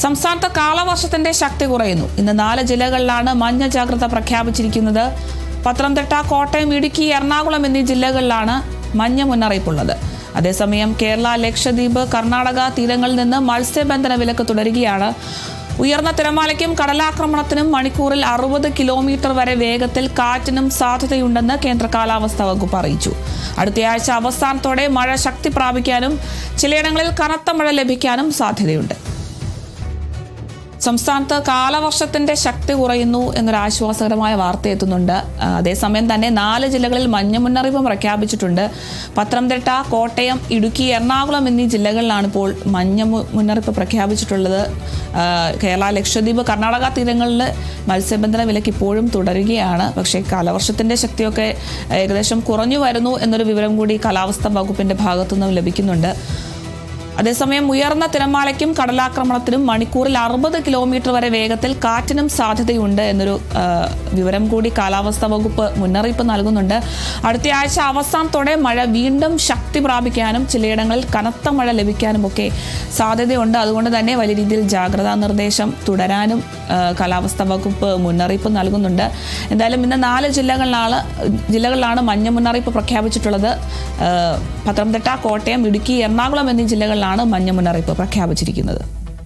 സംസ്ഥാനത്ത് കാലവർഷത്തിന്റെ ശക്തി കുറയുന്നു. ഇന്ന് 4 ജില്ലകളിലാണ് മഞ്ഞ ജാഗ്രത പ്രഖ്യാപിച്ചിരിക്കുന്നത്. പത്തനംതിട്ട, കോട്ടയം, ഇടുക്കി, എറണാകുളം എന്നീ ജില്ലകളിലാണ് മഞ്ഞ മുന്നറിയിപ്പുള്ളത്. അതേസമയം കേരള, ലക്ഷദ്വീപ്, കർണാടക തീരങ്ങളിൽ നിന്ന് മത്സ്യബന്ധന വിലക്ക് തുടരുകയാണ്. ഉയർന്ന തിരമാലയ്ക്കും കടലാക്രമണത്തിനും മണിക്കൂറിൽ 60 കിലോമീറ്റർ വരെ വേഗത്തിൽ കാറ്റിനും സാധ്യതയുണ്ടെന്ന് കേന്ദ്ര കാലാവസ്ഥാ വകുപ്പ് അറിയിച്ചു. അടുത്തയാഴ്ച അവസാനത്തോടെ മഴ ശക്തി പ്രാപിക്കാനും ചിലയിടങ്ങളിൽ കനത്ത മഴ ലഭിക്കാനും സാധ്യതയുണ്ട്. സംസ്ഥാനത്ത് കാലവർഷത്തിന്റെ ശക്തി കുറയുന്നു എന്നൊരു ആശ്വാസകരമായ വാർത്ത എത്തുന്നുണ്ട്. അതേസമയം തന്നെ 4 ജില്ലകളിൽ മഞ്ഞ മുന്നറിയിപ്പും പ്രഖ്യാപിച്ചിട്ടുണ്ട്. പത്തനംതിട്ട, കോട്ടയം, ഇടുക്കി, എറണാകുളം എന്നീ ജില്ലകളിലാണ് ഇപ്പോൾ മഞ്ഞ മുന്നറിയിപ്പ് പ്രഖ്യാപിച്ചിട്ടുള്ളത്. കേരള, ലക്ഷദ്വീപ്, കർണാടക തീരങ്ങളിൽ മത്സ്യബന്ധന വിലക്ക് ഇപ്പോഴും തുടരുകയാണ്. പക്ഷേ കാലവർഷത്തിന്റെ ശക്തിയൊക്കെ ഏകദേശം കുറഞ്ഞു വരുന്നു എന്നൊരു വിവരം കൂടി കാലാവസ്ഥാ വകുപ്പിന്റെ ഭാഗത്തുനിന്നും ലഭിക്കുന്നുണ്ട്. അതേസമയം ഉയർന്ന തിരമാലയ്ക്കും കടലാക്രമണത്തിനും മണിക്കൂറിൽ 60 കിലോമീറ്റർ വരെ വേഗത്തിൽ കാറ്റിനും സാധ്യതയുണ്ട് എന്നൊരു വിവരം കൂടി കാലാവസ്ഥാ വകുപ്പ് മുന്നറിയിപ്പ് നൽകുന്നുണ്ട്. അടുത്തയാഴ്ച അവസാനത്തോടെ മഴ വീണ്ടും ശക്തി പ്രാപിക്കാനും ചിലയിടങ്ങളിൽ കനത്ത മഴ ലഭിക്കാനും ഒക്കെ സാധ്യതയുണ്ട്. അതുകൊണ്ട് തന്നെ വലിയ രീതിയിൽ ജാഗ്രതാ നിർദ്ദേശം തുടരാനും കാലാവസ്ഥാ വകുപ്പ് മുന്നറിയിപ്പ് നൽകുന്നുണ്ട്. എന്തായാലും ഇന്ന് 4 ജില്ലകളിലാണ് മഞ്ഞ മുന്നറിയിപ്പ് പ്രഖ്യാപിച്ചിട്ടുള്ളത്. പത്തനംതിട്ട, കോട്ടയം, ഇടുക്കി, എറണാകുളം എന്നീ ജില്ലകളിലാണ് മഞ്ഞ മുന്നറിയിപ്പ് പ്രഖ്യാപിച്ചിരിക്കുന്നത്.